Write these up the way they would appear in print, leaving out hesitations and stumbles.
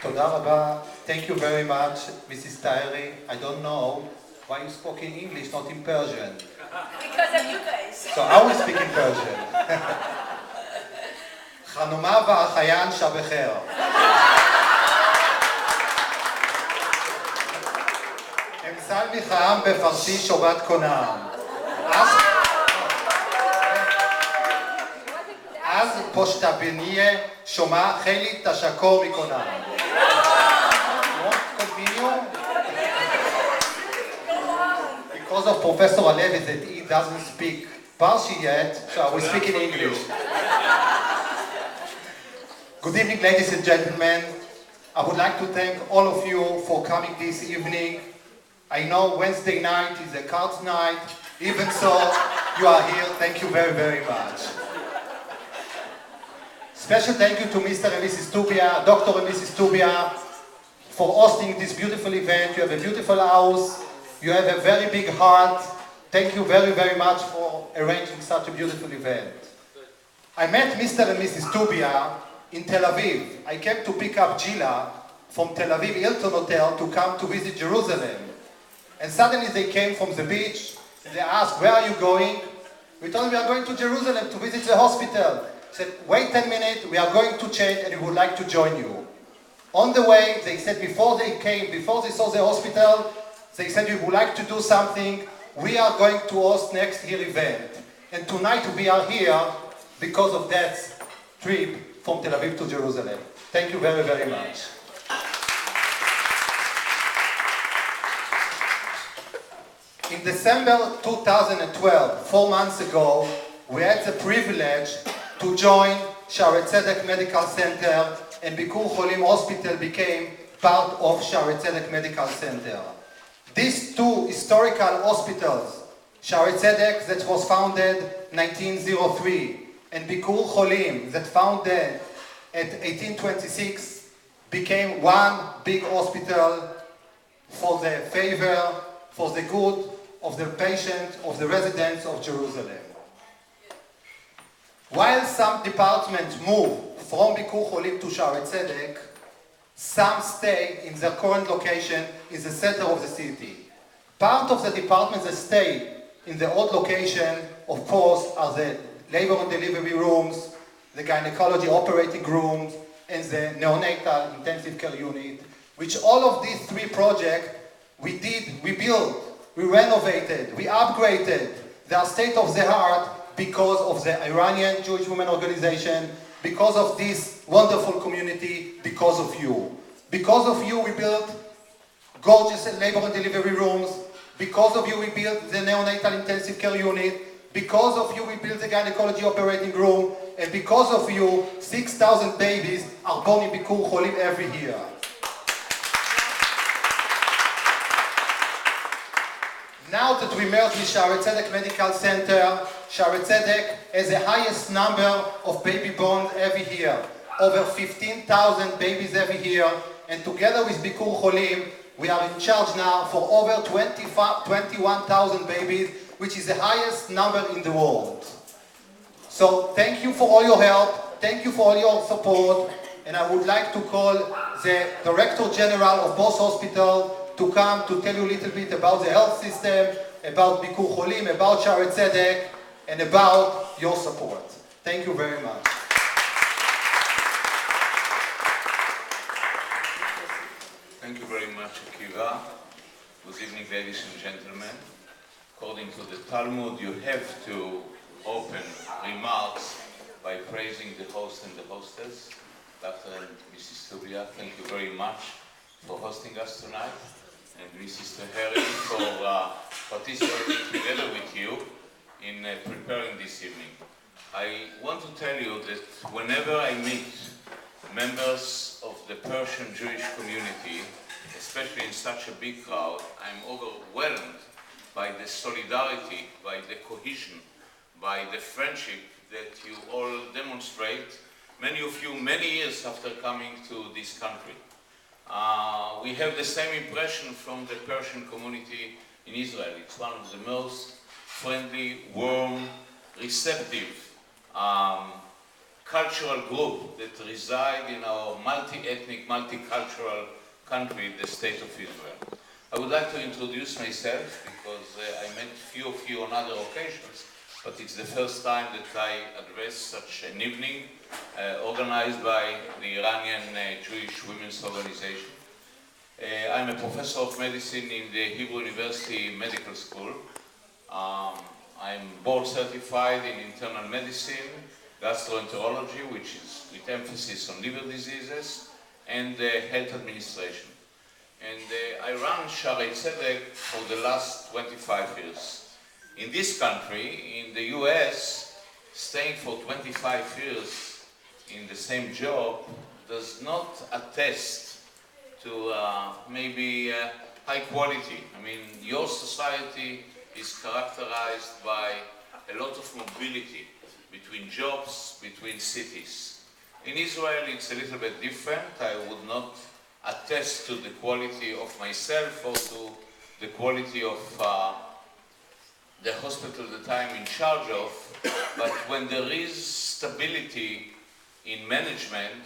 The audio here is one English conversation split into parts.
תודה רבה. Thank you very much, Mrs. Taheri. I don't know why you spoke in English, not in Persian. Because of you guys. So I will speak in Persian. חנומה והחיין שבחר. אמסל מיכאם בפרסי שובת קונם. אז פושטבניה שומע חילי תשקור מקונם. Because of Professor Halevy that he doesn't speak Parsi yet, so I will speak in English. Good evening, ladies and gentlemen. I would like to thank all of you for coming this evening. I know Wednesday night is a cards night. Even so, you are here. Thank you very, very much. Special thank you to Mr. and Mrs. Tubia, Dr. and Mrs. Tubia, for hosting this beautiful event. You have a beautiful house. You have a very big heart. Thank you very, very much for arranging such a beautiful event. I met Mr. and Mrs. Tubia in Tel Aviv. I came to pick up Gila from Tel Aviv Hilton Hotel to come to visit Jerusalem. And suddenly they came from the beach and they asked, where are you going? We told them we are going to Jerusalem to visit the hospital. They said, wait 10 minutes, we are going to change and we would like to join you. On the way, they said before they came, before they saw the hospital, they said we would like to do something. We are going to host next year event. And tonight we are here because of that trip from Tel Aviv to Jerusalem. Thank you very, very much. In December 2012, 4 months ago, we had the privilege to join Shaare Zedek Medical Center, and Bikur Cholim Hospital became part of Shaare Zedek Medical Center. These two historical hospitals, Shaare Zedek that was founded 1903 and Bikur Cholim that founded at 1826 became one big hospital for the favor, for the good of the patients, of the residents of Jerusalem. While some departments moved from Bikur Cholim to Shaare Zedek, some stay in their current location in the center of the city. Part of the departments that stay in the old location, of course, are the labor and delivery rooms, the gynecology operating rooms, and the neonatal intensive care unit, which all of these three projects we built, we renovated, we upgraded. They are state of the art because of the Iranian Jewish Women Organization, because of this wonderful community, because of you. Because of you, we built gorgeous labor and delivery rooms. Because of you, we built the neonatal intensive care unit. Because of you, we built the gynecology operating room. And because of you, 6,000 babies are born in Bikur Cholim every year. Now that we merged with Shaare Zedek Medical Center, Shaare Zedek has the highest number of baby born every year. Over 15,000 babies every year. And together with Bikur Cholim, we are in charge now for over 21,000 babies, which is the highest number in the world. So thank you for all your help. Thank you for all your support. And I would like to call the Director General of both hospitals to come to tell you a little bit about the health system, about Bikur Cholim, about Shaare Zedek, and about your support. Thank you very much. Thank you very much, Akiva. Good evening, ladies and gentlemen. According to the Talmud, you have to open remarks by praising the host and the hostess. Dr. and Mrs. Tubia, thank you very much for hosting us tonight, and Mrs. Taheri for participating together with you in preparing this evening. I want to tell you that whenever I meet members of the Persian Jewish community, especially in such a big crowd, I'm overwhelmed by the solidarity, by the cohesion, by the friendship that you all demonstrate, many of you many years after coming to this country. We have the same impression from the Persian community in Israel. It's one of the most friendly, warm, receptive cultural group that reside in our multi-ethnic, multicultural country, the State of Israel. I would like to introduce myself because I met few of you on other occasions, but it's the first time that I address such an evening organized by the Iranian Jewish Women's Organization. I'm a professor of medicine in the Hebrew University Medical School. I'm board certified in internal medicine, gastroenterology, which is with emphasis on liver diseases, and health administration. And I run Shaare Zedek for the last 25 years. In this country, in the US, staying for 25 years in the same job does not attest to maybe high quality. I mean, your society is characterized by a lot of mobility between jobs, between cities. In Israel, it's a little bit different. I would not attest to the quality of myself or to the quality of the hospital that I'm in charge of, but when there is stability in management,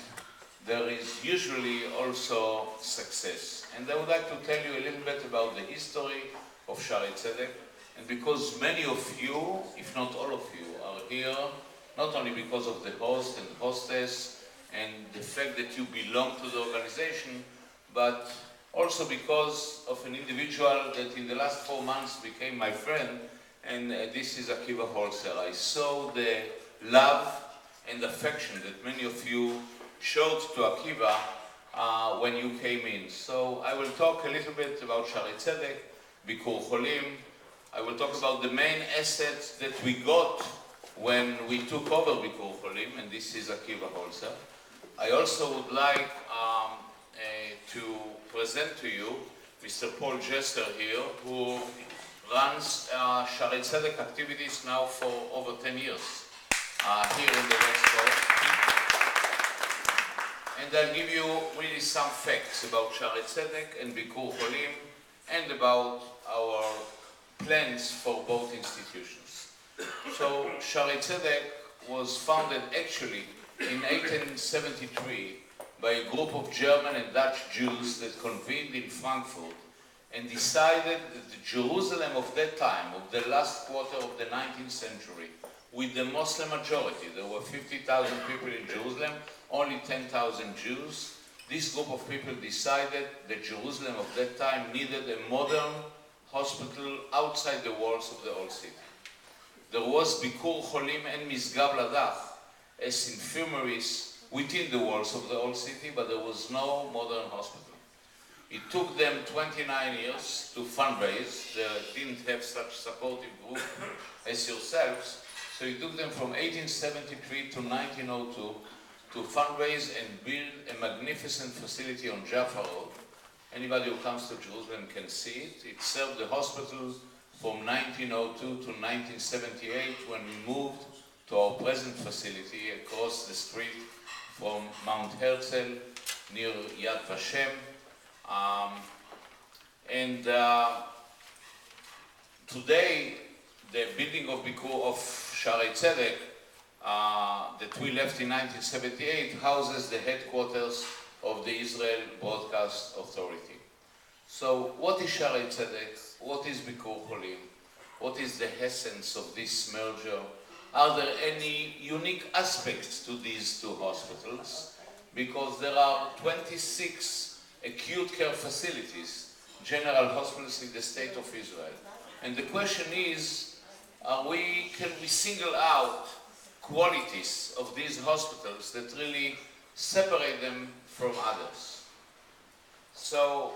there is usually also success. And I would like to tell you a little bit about the history of Shaare Zedek, and because many of you, if not all of you, are here, not only because of the host and hostess and the fact that you belong to the organization, but also because of an individual that in the last 4 months became my friend, and this is Akiva Holzer. I saw the love and affection that many of you showed to Akiva when you came in. So I will talk a little bit about Shaare Zedek, Bikur Cholim. I will talk about the main assets that we got when we took over Bikur Cholim, and this is Akiva Holzer. I also would like to present to you Mr. Paul Jester here, who runs Shaare Zedek activities now for over 10 years here in the West Coast. And I'll give you really some facts about Shaare Zedek and Bikur Cholim and about our plans for both institutions. So Shaare Zedek was founded actually in 1873 by a group of German and Dutch Jews that convened in Frankfurt and decided that the Jerusalem of that time, of the last quarter of the 19th century, with the Muslim majority, there were 50,000 people in Jerusalem, only 10,000 Jews, this group of people decided that Jerusalem of that time needed a modern hospital outside the walls of the old city. There was Bikur Cholim and Misgab Ladach as infirmaries within the walls of the old city, but there was no modern hospital. It took them 29 years to fundraise. They didn't have such supportive group as yourselves, so it took them from 1873 to 1902 to fundraise and build a magnificent facility on Jaffa Road. Anybody who comes to Jerusalem can see it. It served the hospital from 1902 to 1978 when we moved to our present facility across the street from Mount Herzl near Yad Vashem. Today, the building of Shaare Zedek that we left in 1978 houses the headquarters of the Israel Broadcast Authority. So what is Shaare Zedek? What is Bikur Cholim? What is the essence of this merger? Are there any unique aspects to these two hospitals? Because there are 26 acute care facilities, general hospitals in the State of Israel. And the question is, can we single out qualities of these hospitals that really separate them from others? So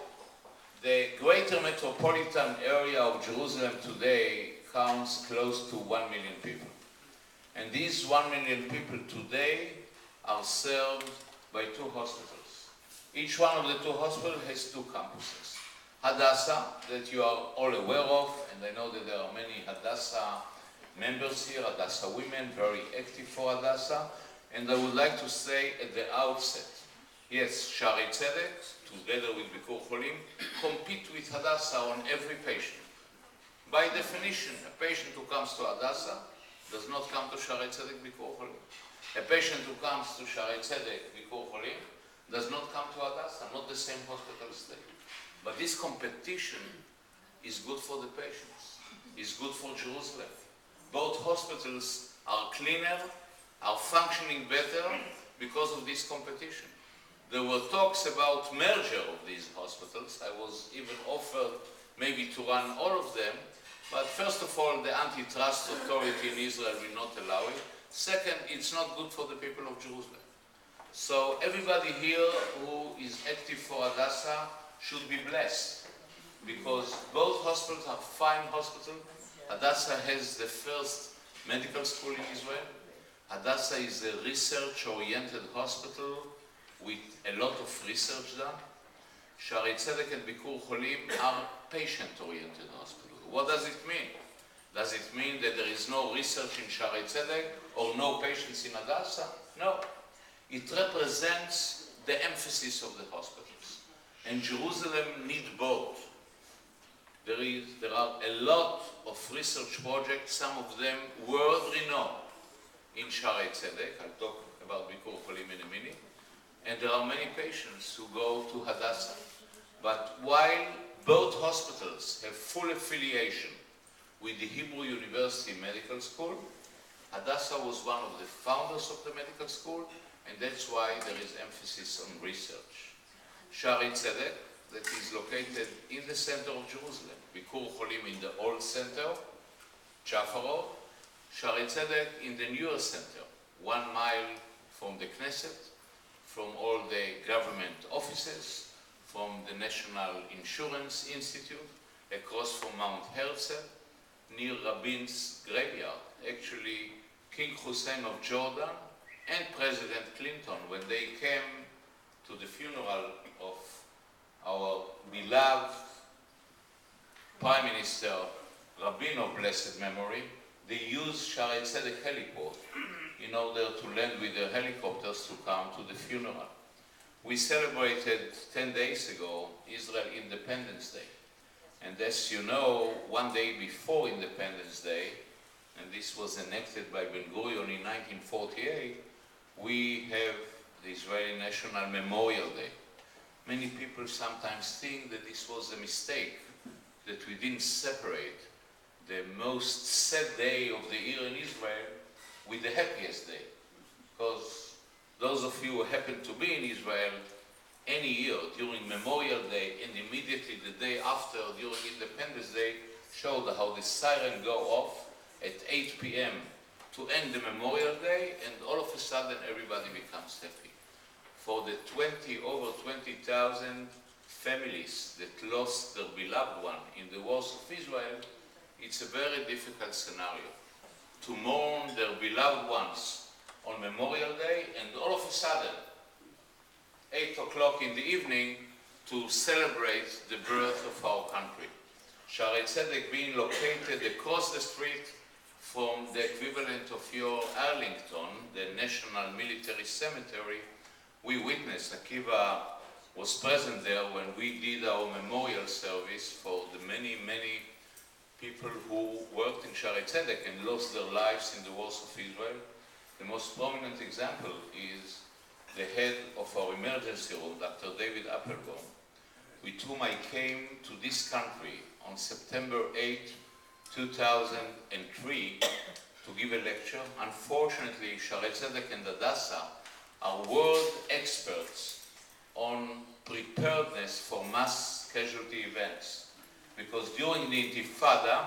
the greater metropolitan area of Jerusalem today counts close to 1 million people. And these 1 million people today are served by two hospitals. Each one of the two hospitals has two campuses. Hadassah, that you are all aware of, and I know that there are many Hadassah members here, Hadassah women, very active for Hadassah. And I would like to say at the outset, yes, Shaare Zedek, together with Bikur Cholim, compete with Hadassah on every patient. By definition, a patient who comes to Hadassah does not come to Shaare Zedek Bikur Cholim. A patient who comes to Shaare Zedek, Bikur Cholim, does not come to Hadassah, not the same hospital stay. But this competition is good for the patients, is good for Jerusalem. Both hospitals are cleaner, are functioning better because of this competition. There were talks about merger of these hospitals. I was even offered maybe to run all of them, but first of all, the antitrust authority in Israel will not allow it. Second, it's not good for the people of Jerusalem. So everybody here who is active for Hadassah should be blessed, because both hospitals are fine hospitals. Hadassah has the first medical school in Israel. Hadassah is a research-oriented hospital with a lot of research done. Shaare Zedek and Bikur Cholim are patient-oriented hospitals. What does it mean? Does it mean that there is no research in Shaare Zedek or no patients in Hadassah? No. It represents the emphasis of the hospitals. And Jerusalem needs both. There are a lot of research projects, some of them world-renowned in Shaare Zedek. I'll talk about Bikur Cholim in a minute. And there are many patients who go to Hadassah. But while both hospitals have full affiliation with the Hebrew University Medical School, Hadassah was one of the founders of the medical school, and that's why there is emphasis on research. Shaare Zedek, that is located in the center of Jerusalem, Bikur Cholim in the old center, Jaffa Road, Shaare Zedek in the newer center, 1 mile from the Knesset, from all the government offices, from the National Insurance Institute, across from Mount Herzl, near Rabin's graveyard. Actually, King Hussein of Jordan and President Clinton, when they came to the funeral of our beloved Prime Minister Rabin of blessed memory, they used Shaare Zedek heliport in order to land with their helicopters to come to the funeral. We celebrated 10 days ago Israel Independence Day. And as you know, 1 day before Independence Day, and this was enacted by Ben-Gurion in 1948, we have the Israeli National Memorial Day. Many people sometimes think that this was a mistake, that we didn't separate the most sad day of the year in Israel with the happiest day. Because those of you who happen to be in Israel any year during Memorial Day and immediately the day after during Independence Day showed how the siren go off at 8 p.m. to end the Memorial Day, and all of a sudden everybody becomes happy. For the over 20,000 families that lost their beloved one in the wars of Israel, it's a very difficult scenario to mourn their beloved ones on Memorial Day and all of a sudden, 8 o'clock in the evening, to celebrate the birth of our country. Shaare Zedek being located across the street from the equivalent of your Arlington, the National Military Cemetery, we witnessed, Akiva was present there when we did our memorial service for the many, many people who worked in Shaare Zedek and lost their lives in the wars of Israel. The most prominent example is the head of our emergency room, Dr. David Applebaum, with whom I came to this country on September 8, 2003 to give a lecture. Unfortunately, Shaare Zedek and Hadassah are world experts on preparedness for mass casualty events. Because during the Intifada,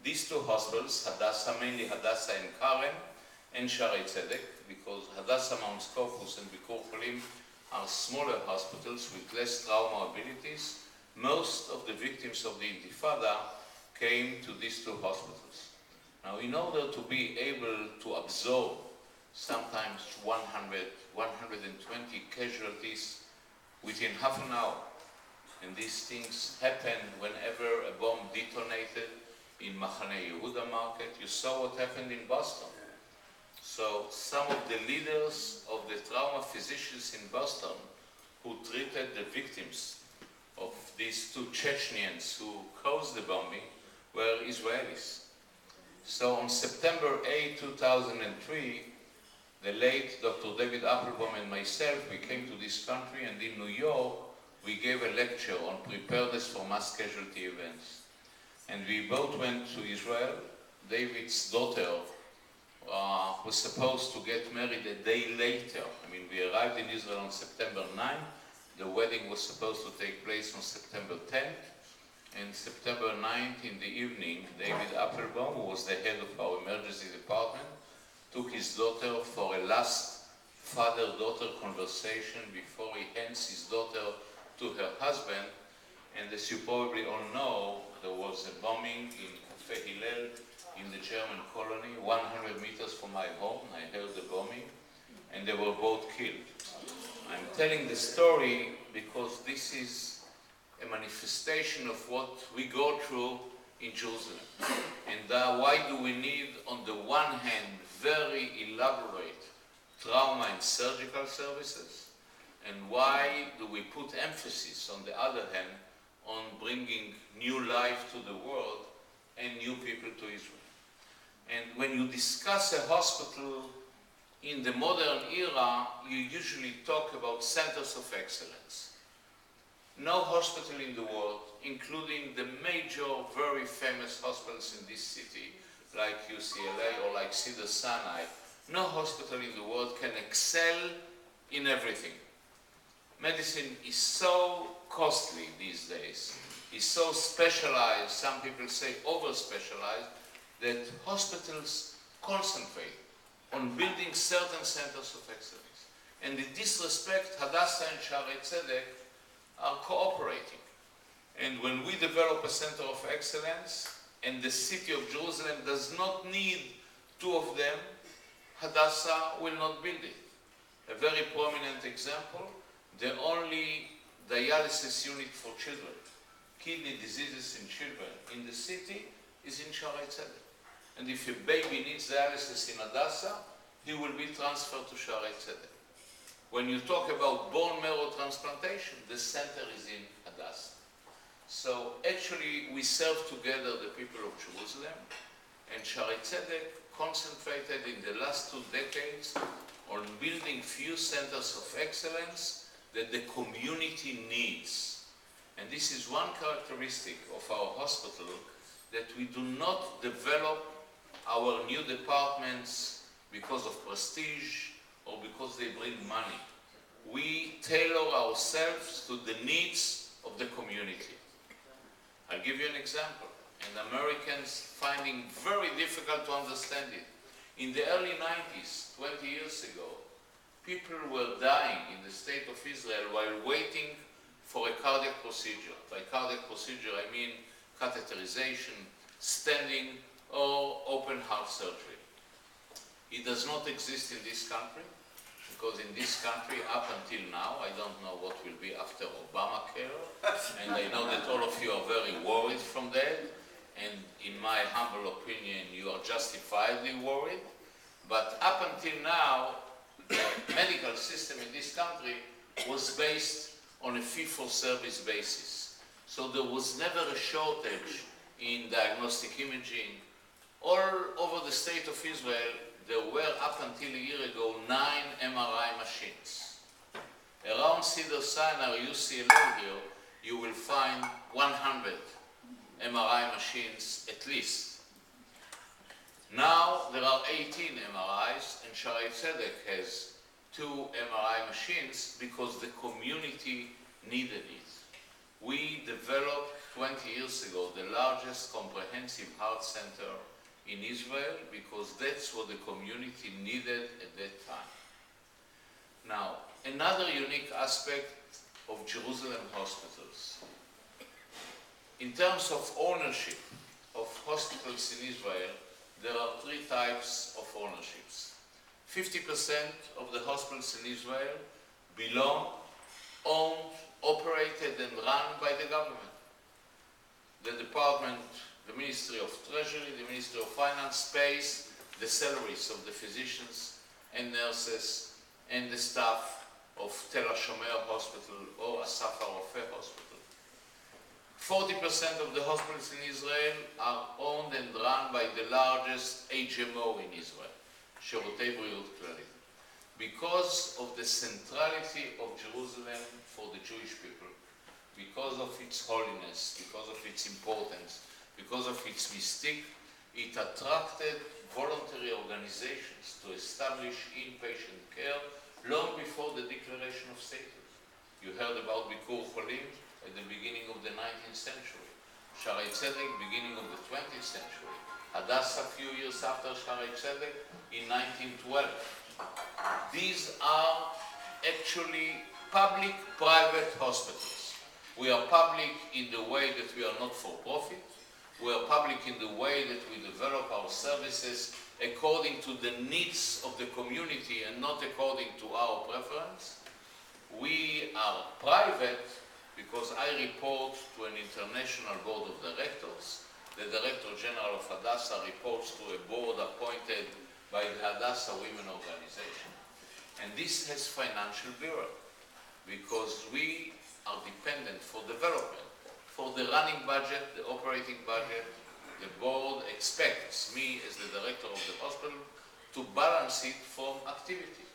these two hospitals, Hadassah, mainly Hadassah and Karen, and Shaare Zedek, because Hadassah, Mount Scopus and Bikur Cholim are smaller hospitals with less trauma abilities, most of the victims of the Intifada came to these two hospitals. Now, in order to be able to absorb sometimes 100, 120 casualties within half an hour, and these things happened whenever a bomb detonated in Machane Yehuda market. You saw what happened in Boston. So some of the leaders of the trauma physicians in Boston who treated the victims of these two Chechens who caused the bombing were Israelis. So on September 8, 2003, the late Dr. David Applebaum and myself, we came to this country, and in New York, we gave a lecture on preparedness for mass casualty events. And we both went to Israel. David's daughter was supposed to get married a day later. I mean, we arrived in Israel on September 9th. The wedding was supposed to take place on September 10th. And September 9th in the evening, David Applebaum, who was the head of our emergency department, took his daughter for a last father-daughter conversation before he hands his daughter to her husband. And as you probably all know, there was a bombing in Cafe Hillel in the German colony, 100 meters from my home. I heard the bombing, and they were both killed. I'm telling the story because this is a manifestation of what we go through in Jerusalem. And why do we need, on the one hand, very elaborate trauma and surgical services? And why do we put emphasis, on the other hand, on bringing new life to the world and new people to Israel? And when you discuss a hospital in the modern era, you usually talk about centers of excellence. No hospital in the world, including the major, very famous hospitals in this city, like UCLA or like Cedars-Sinai, no hospital in the world can excel in everything. Medicine is so costly these days, is so specialized, some people say over-specialized, that hospitals concentrate on building certain centers of excellence. And in this respect, Hadassah and Shaare Zedek are cooperating. And when we develop a center of excellence, and the city of Jerusalem does not need two of them, Hadassah will not build it. A very prominent example, the only dialysis unit for children, kidney diseases in children in the city, is in Shaare Zedek. And if a baby needs dialysis in Hadassah, he will be transferred to Shaare Zedek. When you talk about bone marrow transplantation, the center is in Hadassah. So actually, we serve together the people of Jerusalem, and Shaare Zedek concentrated in the last 2 decades on building few centers of excellence that the community needs. And this is one characteristic of our hospital, that we do not develop our new departments because of prestige or because they bring money. We tailor ourselves to the needs of the community. I'll give you an example, and Americans finding very difficult to understand it. In the early 90s, 20 years ago, people were dying in the state of Israel while waiting for a cardiac procedure. By cardiac procedure, I mean catheterization, standing, or open heart surgery. It does not exist in this country, because in this country, up until now, I don't know what will be after Obamacare, and I know that all of you are very worried from that, and in my humble opinion, you are justifiably worried, but up until now, the medical system in this country was based on a fee-for-service basis. So there was never a shortage in diagnostic imaging. All over the state of Israel, there were, up until a year ago, 9 MRI machines. Around Cedars-Sinai or UCLA here, you will find 100 MRI machines at least. Now there are 18 MRIs, and Shaare Zedek has 2 MRI machines because the community needed it. We developed 20 years ago the largest comprehensive heart center in Israel because that's what the community needed at that time. Now, another unique aspect of Jerusalem hospitals. In terms of ownership of hospitals in Israel, there are 3 types of ownerships. 50% of the hospitals in Israel belong, owned, operated and run by the government. The department, the Ministry of Treasury, the Ministry of Finance pays the salaries of the physicians and nurses and the staff of Tel HaShomer Hospital or Asaf HaRofeh Hospital. 40% of the hospitals in Israel are owned and run by the largest HMO in Israel, Shirotei Briut Klallit. because of the centrality of Jerusalem for the Jewish people, because of its holiness, because of its importance, because of its mystique, it attracted voluntary organizations to establish inpatient care long before the declaration of statehood. You heard about Bikur Cholim at the beginning of the 19th century, Shaare Zedek beginning of the 20th century, Hadassah a few years after Shaare Zedek in 1912. These are actually public-private hospitals. We are public in the way that we are not for profit. We are public in the way that we develop our services according to the needs of the community and not according to our preference. We are private because I report to an international board of directors. The Director General of Hadassah reports to a board appointed by the Hadassah Women Organization. And this has financial burden because we are dependent for development. For the running budget, the operating budget, the board expects me as the director of the hospital to balance it from activity,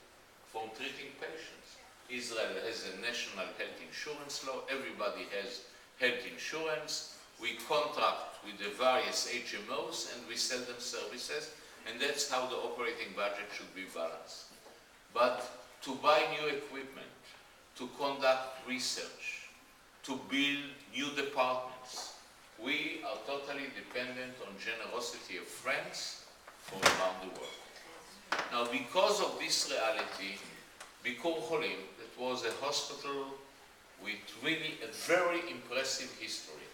from treating patients. Israel has a national health insurance law. Everybody has health insurance. We contract with the various HMOs and we sell them services, and that's how the operating budget should be balanced. But to buy new equipment, to conduct research, to build new departments, we are totally dependent on generosity of friends from around the world. Now, because of this reality, Bikur Cholim, that was a hospital with really a very impressive history,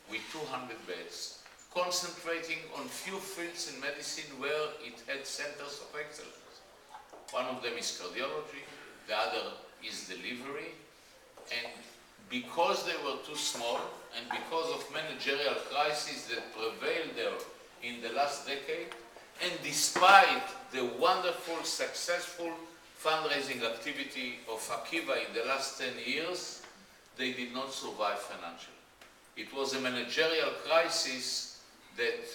with 200 beds, concentrating on few fields in medicine where it had centers of excellence. One of them is cardiology, the other is delivery, and because they were too small and because of managerial crises that prevailed there in the last decade, and despite the wonderful, successful fundraising activity of Akiva in the last 10 years, they did not survive financially. It was a managerial crisis that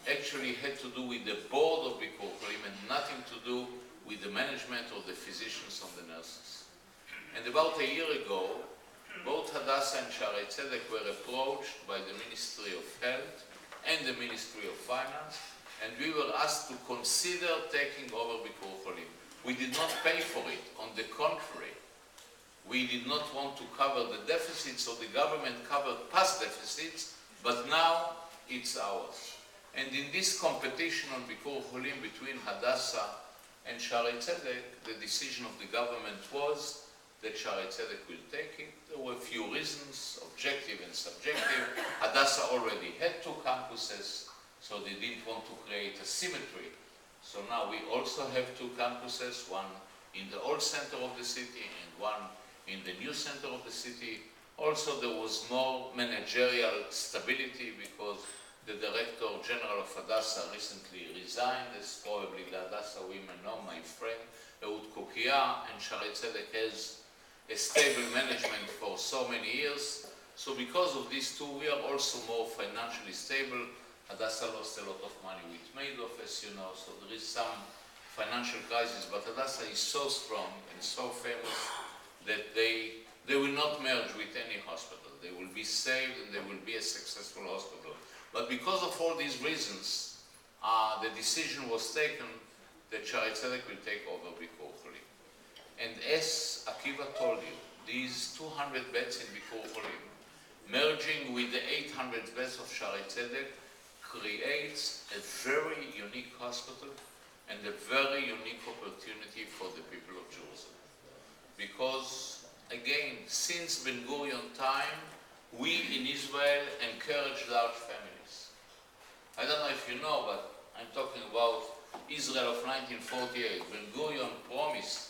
actually had to do with the board of Bikur Cholim and nothing to do with the management or the physicians or the nurses. And about a year ago, both Hadassah and Shaare Zedek were approached by the Ministry of Health and the Ministry of Finance, and we were asked to consider taking over Bikur Cholim. We did not pay for it. On the contrary, we did not want to cover the deficits, so the government covered past deficits, but now it's ours. And in this competition on Bikur Cholim between Hadassah and Shaare Zedek, the decision of the government was that Shaare Zedek will take it. There were a few reasons, objective and subjective. Hadassah already had 2 campuses, so they didn't want to create a symmetry. So now we also have 2 campuses, one in the old center of the city and one in the new center of the city. Also, there was more managerial stability because the Director General of Hadassah recently resigned, as probably the Hadassah women know, my friend Ehud Kokia, and Shaare Zedek has a stable management for so many years. So because of these 2, we are also more financially stable. Hadassah lost a lot of money with Madoff, as you know, so there is some financial crisis, but Hadassah is so strong and so famous that they will not merge with any hospital. They will be saved and they will be a successful hospital. But because of all these reasons, the decision was taken that Shaare Zedek will take over Bikur Cholim. And as Akiva told you, these 200 beds in Bikur Cholim, merging with the 800 beds of Shaare Zedek, creates a very unique hospital and a very unique opportunity for the people of Jerusalem. Because, again, since Ben Gurion time, we in Israel encourage large families. I don't know if you know, but I'm talking about Israel of 1948. Ben Gurion promised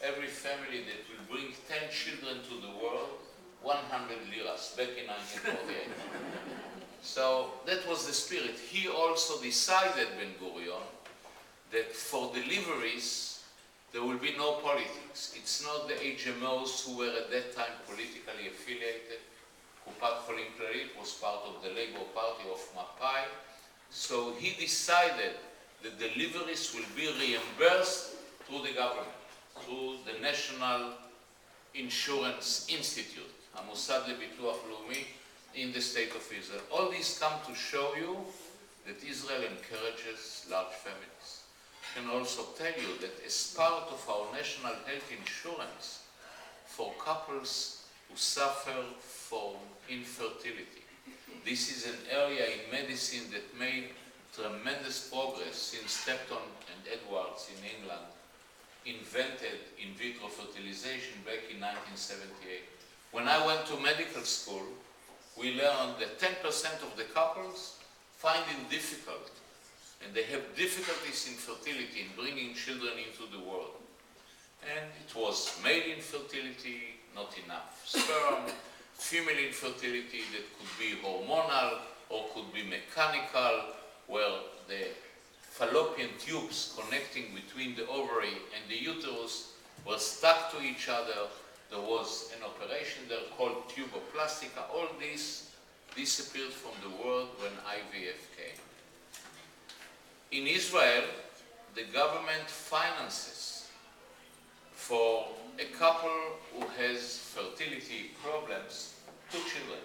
every family that will bring 10 children to the world 100 liras back in 1948. So that was the spirit. He also decided, Ben Gurion, that for deliveries there will be no politics. It's not the HMOs who were at that time politically affiliated. Kupat Cholim Klalit was part of the Labour Party of Mapai. So he decided that deliveries will be reimbursed through the government. through the National Insurance Institute, המוסד לביטוח לאומי, in the state of Israel. All these come to show you that Israel encourages large families. I can also tell you that as part of our national health insurance for couples who suffer from infertility, this is an area in medicine that made tremendous progress since Stepton and Edwards in England invented in vitro fertilization back in 1978. When I went to medical school, we learned that 10% of the couples find it difficult, and they have difficulties in fertility, in bringing children into the world. And it was male infertility, not enough sperm, female infertility that could be hormonal or could be mechanical, where the fallopian tubes connecting between the ovary and the uterus were stuck to each other. There was an operation there called tuboplastica. All this disappeared from the world when IVF came. In Israel, the government finances for a couple who has fertility problems 2 children.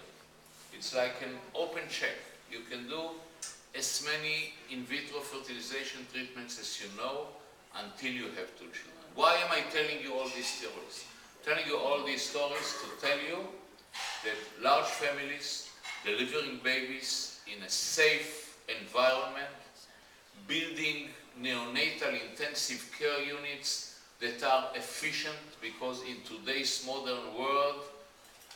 It's like an open check. You can do as many in vitro fertilization treatments as you know until you have 2 children. Why am I telling you all these stories? Telling you all these stories to tell you that large families delivering babies in a safe environment, building neonatal intensive care units that are efficient, because in today's modern world,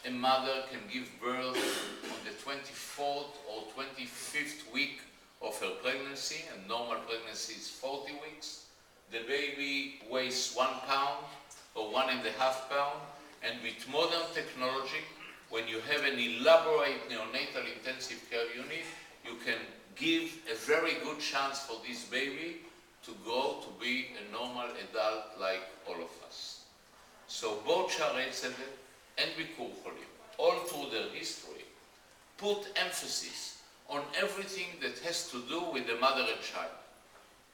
a mother can give birth on the 24th or 25th week of her pregnancy, and normal pregnancy is 40 weeks. The baby weighs 1 pound or 1.5 pounds, and with modern technology, when you have an elaborate neonatal intensive care unit, you can give a very good chance for this baby to grow to be a normal adult like all of us. So both Shaare Zedek and Bikur Cholim, all through their history, put emphasis on everything that has to do with the mother and child.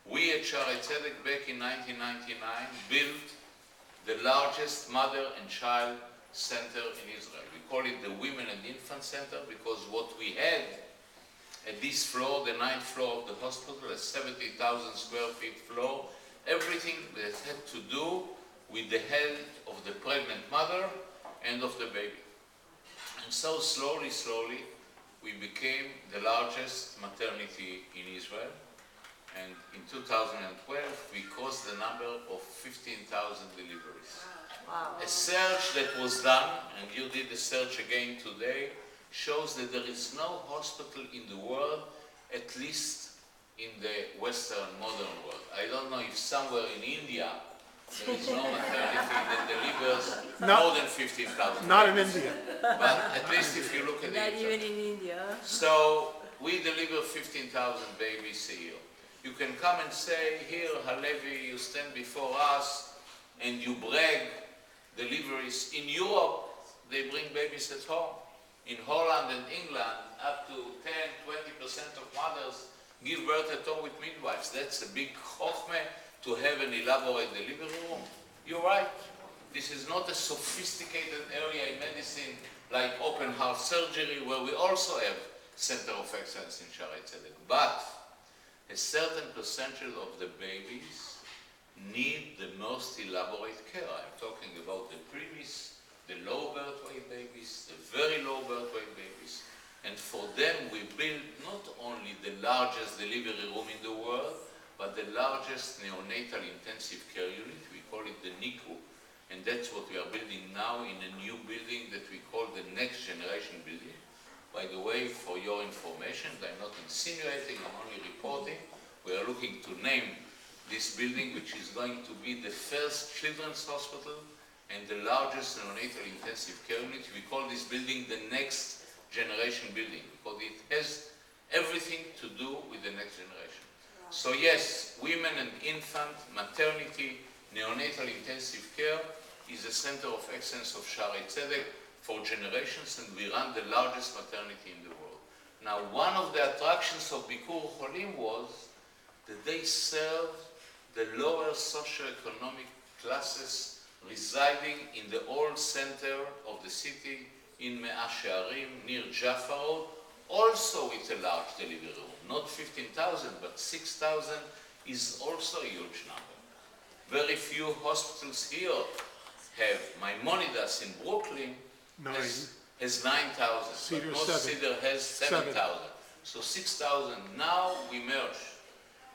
We at Shaare Zedek back in 1999 built the largest mother and child center in Israel. We call it the Women and Infant Center because what we had at this floor, the 9th floor of the hospital, a 70,000 square feet floor, everything that had to do with the health of the pregnant mother and of the baby. And so slowly, we became the largest maternity in Israel. And in 2012, we crossed the number of 15,000 deliveries. Wow. A search that was done, and you did the search again today, shows that there is no hospital in the world, at least in the Western modern world. I don't know if somewhere in India there is no maternity that delivers more than 15,000. Not in India. But at least if you look at Not it. even in India. So we deliver 15,000 babies a year. You can come and say, here, Halevy, you stand before us and you brag deliveries. In Europe, they bring babies at home. In Holland and England, up to 10–20% of mothers give birth at home with midwives. That's a big chokhmah to have an elaborate delivery room. You're right. This is not a sophisticated area in medicine like open heart surgery, where we also have Center of Excellence in Shaare Zedek. But a certain percentage of the babies need the most elaborate care. I'm talking about the preemies, the low birth weight babies, the very low birth weight babies. And for them, we build not only the largest delivery room in the world, but the largest neonatal intensive care unit. We call it the NICU. And that's what we are building now in a new building that we call the next generation building. By the way, for your information, I'm not insinuating, I'm only reporting. We are looking to name this building, which is going to be the first children's hospital and the largest neonatal intensive care unit. We call this building the next generation building because it has everything to do with the next generation. So yes, women and infant, maternity, neonatal intensive care is a center of excellence of Shaare Zedek for generations, and we run the largest maternity in the world. Now, one of the attractions of Bikur Cholim was that they serve the lower socioeconomic classes residing in the old center of the city in Mea Shearim, near Jaffa Road, also with a large delivery room. Not 15,000, but 6,000 is also a huge number. Very few hospitals here have. Maimonides in Brooklyn has 9,000, but most Cedar has 7,000. So 6,000. Now we merge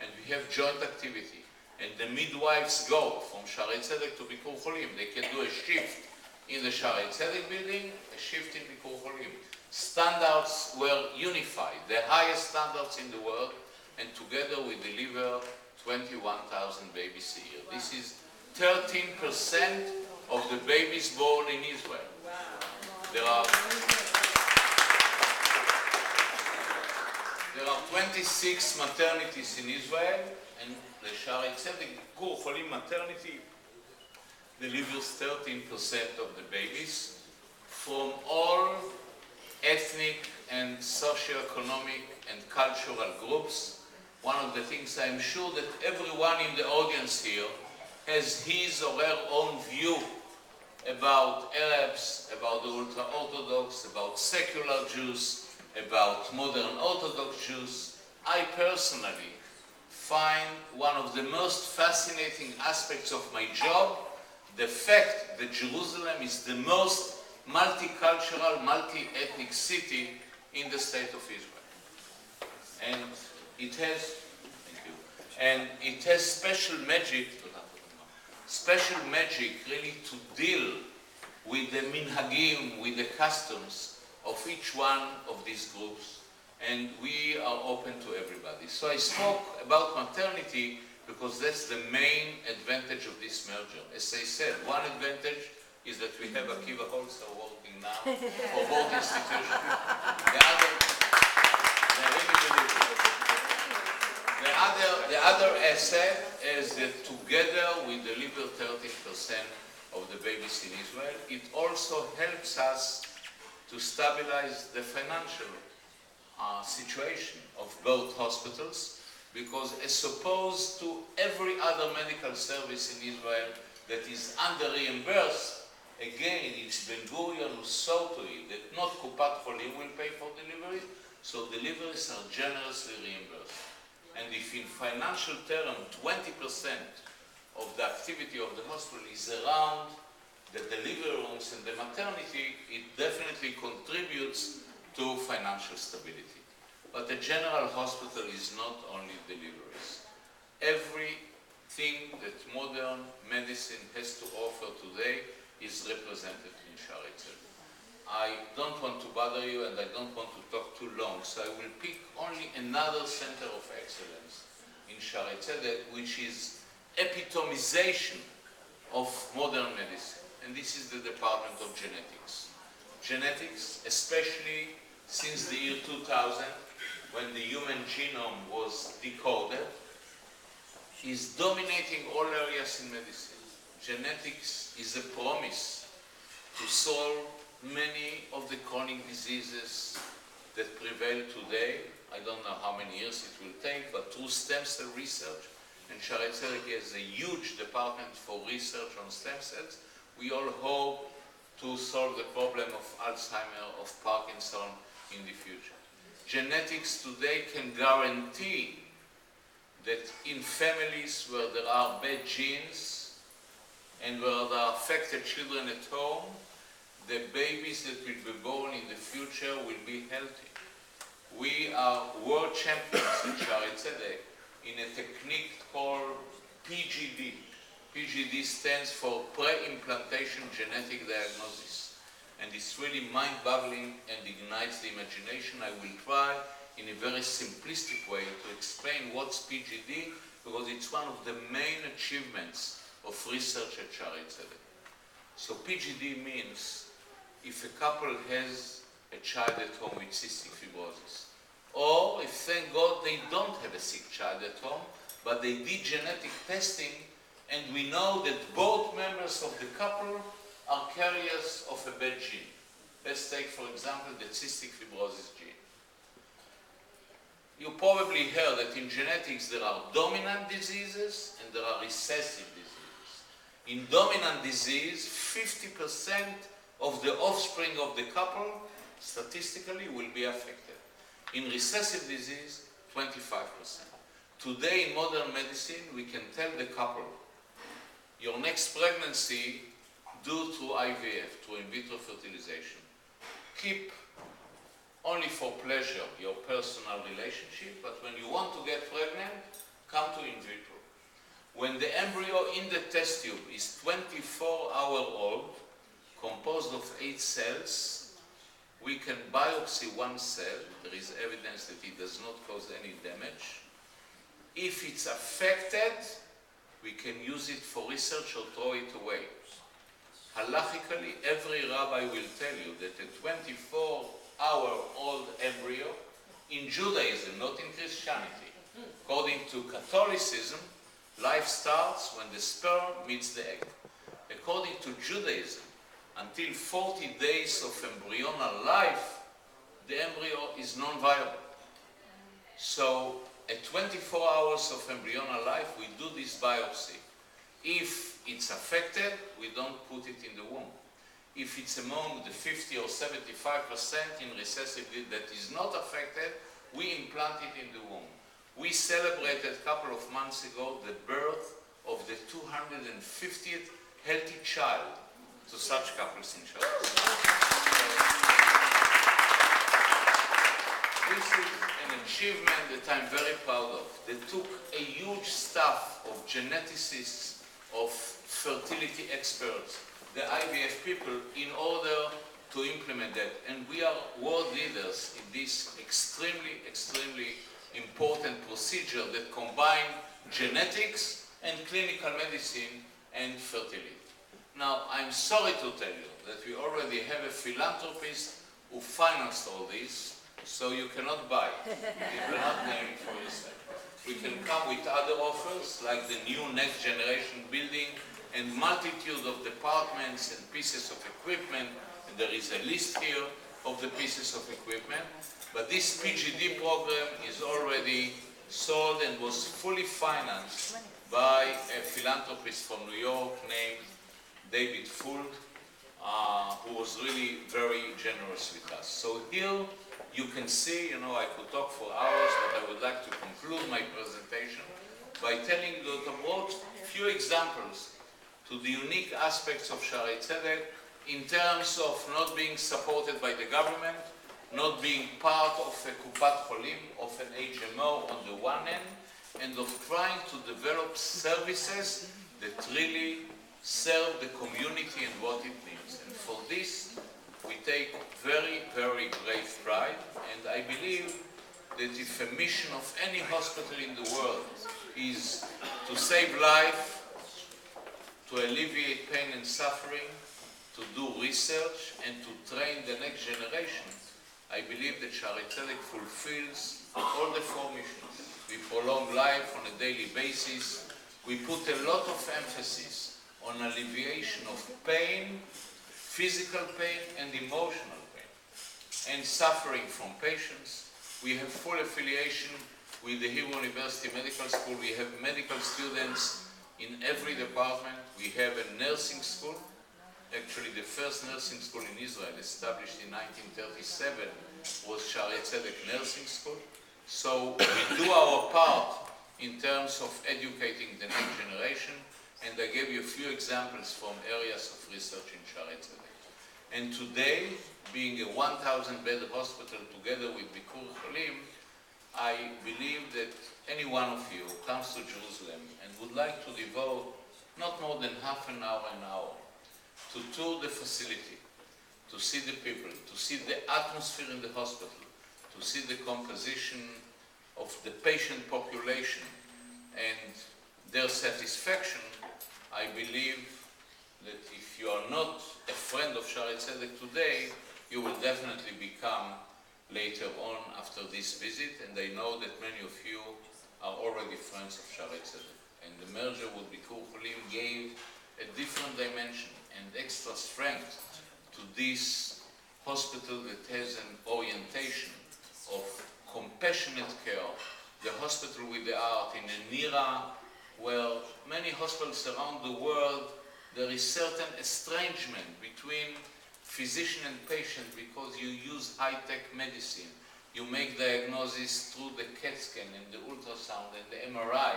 and we have joint activity. And the midwives go from Shaare Zedek to Bikur Cholim. They can do a shift in the Shaare Zedek building, a shift in Bikur Cholim. Standards were unified, the highest standards in the world, and together we deliver 21,000 babies a year. This is 13% of the babies born in Israel. There are 26 maternities in Israel, and the Shaare Zedek Bikur Cholim maternity delivers 13% of the babies from all ethnic and socioeconomic and cultural groups. One of the things I'm sure that everyone in the audience here has his or her own view about Arabs, about the ultra-Orthodox, about secular Jews, about modern Orthodox Jews. I personally find one of the most fascinating aspects of my job the fact that Jerusalem is the most multicultural, multi-ethnic city in the state of Israel. And it has, thank you, and it has special magic really to deal with the minhagim, with the customs of each one of these groups, and we are open to everybody. So I spoke about maternity because that's the main advantage of this merger. As I said, one advantage is that we have Akiva Holzer working now for both institutions. The other asset is that together we deliver 13% of the babies in Israel. It also helps us to stabilize the financial situation of both hospitals, because as opposed to every other medical service in Israel that is under-reimbursed, again, it's Ben Gurion who saw to it that not Kupat Cholim will pay for deliveries, so deliveries are generously reimbursed. And if in financial terms 20% of the activity of the hospital is around the delivery rooms and the maternity, it definitely contributes to financial stability. But a general hospital is not only deliveries. Everything that modern medicine has to offer today is represented in Shaare Zedek. I don't want to bother you and I don't want to talk too long, so I will pick only another center of excellence in Shaare Zedek, which is epitomization of modern medicine. And this is the Department of Genetics. Genetics, especially since the year 2000, when the human genome was decoded, is dominating all areas in medicine. Genetics is a promise to solve many of the chronic diseases that prevail today. I don't know how many years it will take, but through stem cell research, and Shaare Zedek has a huge department for research on stem cells, we all hope to solve the problem of Alzheimer, of Parkinson in the future. Genetics today can guarantee that in families where there are bad genes and where there are affected children at home, the babies that will be born in the future will be healthy. We are world champions in Shaare Zedek in a technique called PGD. PGD stands for pre-implantation genetic diagnosis. And it's really mind-boggling and ignites the imagination. I will try in a very simplistic way to explain what's PGD, because it's one of the main achievements of research at Shaare Zedek. So PGD means if a couple has a child at home with cystic fibrosis, or if, thank God, they don't have a sick child at home, but they did genetic testing, and we know that both members of the couple are carriers of a bad gene. Let's take, for example, the cystic fibrosis gene. You probably heard that in genetics there are dominant diseases and there are recessive diseases. In dominant disease, 50% of the offspring of the couple statistically will be affected. In recessive disease, 25%. Today in modern medicine, we can tell the couple, your next pregnancy, do through IVF, through in vitro fertilization. Keep only for pleasure your personal relationship, but when you want to get pregnant, come to in vitro. When the embryo in the test tube is 24-hour-old, composed of 8 cells, we can biopsy one cell. There is evidence that it does not cause any damage. If it's affected, we can use it for research or throw it away. Halachically, every rabbi will tell you that a 24-hour-old embryo in Judaism, not in Christianity, according to Catholicism, life starts when the sperm meets the egg. According to Judaism, until 40 days of embryonal life, the embryo is non-viable. So at 24 hours of embryonal life, we do this biopsy. If it's affected, we don't put it in the womb. If it's among the 50 or 75% in recessive that is not affected, we implant it in the womb. We celebrated a couple of months ago the birth of the 250th healthy child to such couples in Shaare. This is an achievement that I'm very proud of. They took a huge staff of geneticists, of fertility experts, the IVF people, in order to implement that. And we are world leaders in this extremely, extremely important procedure that combine genetics and clinical medicine and fertility. Now, I'm sorry to tell you that we already have a philanthropist who financed all this, so you cannot buy it. You cannot name it for yourself. We can come with other offers, like the new next generation building and multitude of departments and pieces of equipment. And there is a list here of the pieces of equipment. But this PGD program is already sold and was fully financed by a philanthropist from New York named David Fuld, who was really very generous with us. So here you can see, I could talk for hours, but I would like to conclude my presentation by telling you that I brought a few examples to the unique aspects of Shaare Zedek in terms of not being supported by the government, not being part of a Kupat Cholim, of an HMO on the one hand, and of trying to develop services that really serve the community and what it needs. And for this, we take very, very great pride, and I believe that if a mission of any hospital in the world is to save life, to alleviate pain and suffering, to do research, and to train the next generation, I believe that Shaare Zedek fulfills all the 4 missions. We prolong life on a daily basis. We put a lot of emphasis on alleviation of pain, physical pain and emotional pain, and suffering from patients. We have full affiliation with the Hebrew University Medical School. We have medical students in every department. We have a nursing school. Actually, the first nursing school in Israel, established in 1937, was Shaare Zedek Nursing School. So we do our part in terms of educating the next generation, and I gave you a few examples from areas of research in Shaare Zedek. And today, being a 1,000-bed hospital together with Bikur Cholim, I believe that any one of you comes to Jerusalem and would like to devote not more than half an hour to tour the facility, to see the people, to see the atmosphere in the hospital, to see the composition of the patient population and their satisfaction, I believe that if you are not a friend of Shaare Zedek today, you will definitely become later on after this visit, and I know that many of you are already friends of Shaare Zedek. And the merger with Bikur Cholim gave a different dimension and extra strength to this hospital that has an orientation of compassionate care, the hospital with the heart in an era where many hospitals around the world there is certain estrangement between physician and patient because you use high-tech medicine. You make diagnosis through the CAT scan and the ultrasound and the MRI.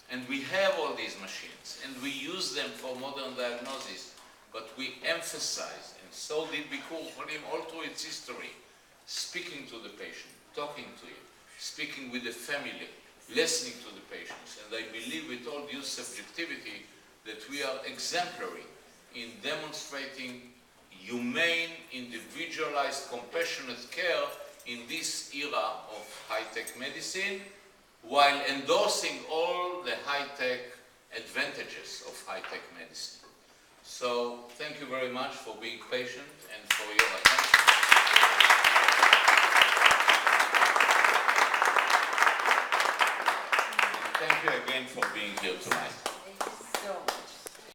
And we have all these machines, and we use them for modern diagnosis, but we emphasize, and so did Bikur Cholim all through its history, speaking to the patient, talking to him, speaking with the family, listening to the patients. And I believe with all due subjectivity that we are exemplary in demonstrating humane, individualized, compassionate care in this era of high-tech medicine, while endorsing all the high-tech advantages of high-tech medicine. So thank you very much for being patient and for your attention. And thank you again for being here tonight. Thank you so much.